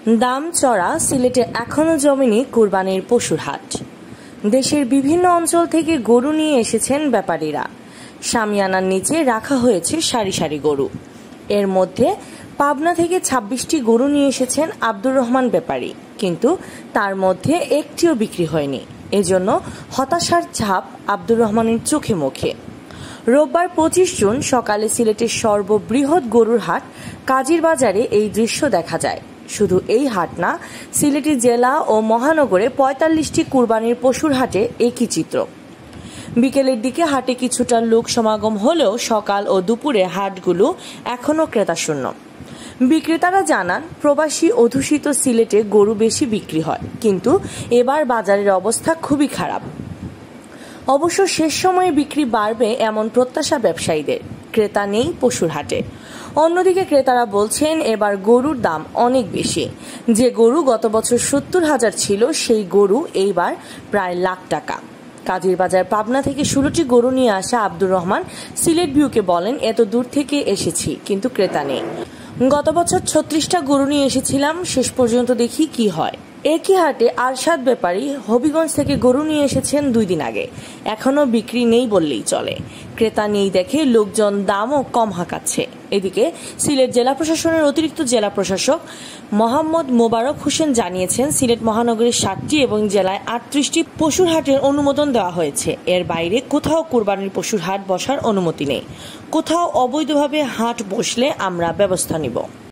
দাম চড়া সিলেটে এখনো জমেনি কুরবানির পশুর হাট। দেশের বিভিন্ন অঞ্চল থেকে গরু নিয়ে এসেছেন ব্যাপারীরা। শামিয়ানার নিচে রাখা হয়েছে সারি সারি গরু। এর মধ্যে পাবনা থেকে ২৬টি গরু নিয়ে এসেছেন আব্দুর রহমান ব্যাপারী, কিন্তু তার মধ্যে একটিও বিক্রি হয়নি। এজন্য হতাশার ছাপ আব্দুর রহমানের চোখে মুখে। রোববার ২৫ জুন সকালে সিলেটের সর্ববৃহৎ গরুর হাট কাজীর বাজারে এই দৃশ্য দেখা যায়। শুধু এই হাট না, সিলেটের জেলা ও মহানগরে ৪৫টি কুরবানির পশুর হাটে একই চিত্র। বিকেলের দিকে হাটে কিছুটা লোক সমাগম হলেও সকাল ও দুপুরে হাটগুলো এখনও ক্রেতাশূন্য। বিক্রেতারা জানান, প্রবাসী অধ্যুষিত সিলেটে গরু বেশি বিক্রি হয়, কিন্তু এবার বাজারের অবস্থা খুবই খারাপ। অবশ্য শেষ সময়ে বিক্রি বাড়বে এমন প্রত্যাশা ব্যবসায়ীদের। ক্রেতা নেই পশুর হাটে। অন্যদিকে ক্রেতারা বলছেন, এবার গরুর দাম অনেক বেশি। যে গরু গত বছর ৭০,০০০ ছিল, সেই গরু এইবার প্রায় লাখ টাকা। কাজীর বাজার পাবনা থেকে ১৬টি গরু নিয়ে আসা আব্দুর রহমান সিলেট ভিউকে বলেন, এত দূর থেকে এসেছি, কিন্তু ক্রেতা নেই। গত বছর ৩৬টা গরু নিয়ে এসেছিলাম, শেষ পর্যন্ত দেখি কি হয়। একই হাটে আরশাদ ব্যাপারী হবিগঞ্জ থেকে গরু নিয়ে এসেছেন ২ দিন আগে। এখনো বিক্রি নেই বললেই চলে। ক্রেতা নেই দেখে লোকজন দামও কম হাঁকাচ্ছে। এদিকে সিলেট জেলা প্রশাসনের অতিরিক্ত জেলা প্রশাসক মোহাম্মদ মোবারক হোসেন জানিয়েছেন, সিলেট মহানগরীর ৭টি এবং জেলায় ৩৮টি পশুর হাটের অনুমোদন দেওয়া হয়েছে। এর বাইরে কোথাও কুরবানির পশুর হাট বসার অনুমতি নেই। কোথাও অবৈধভাবে হাট বসলে আমরা ব্যবস্থা নিব।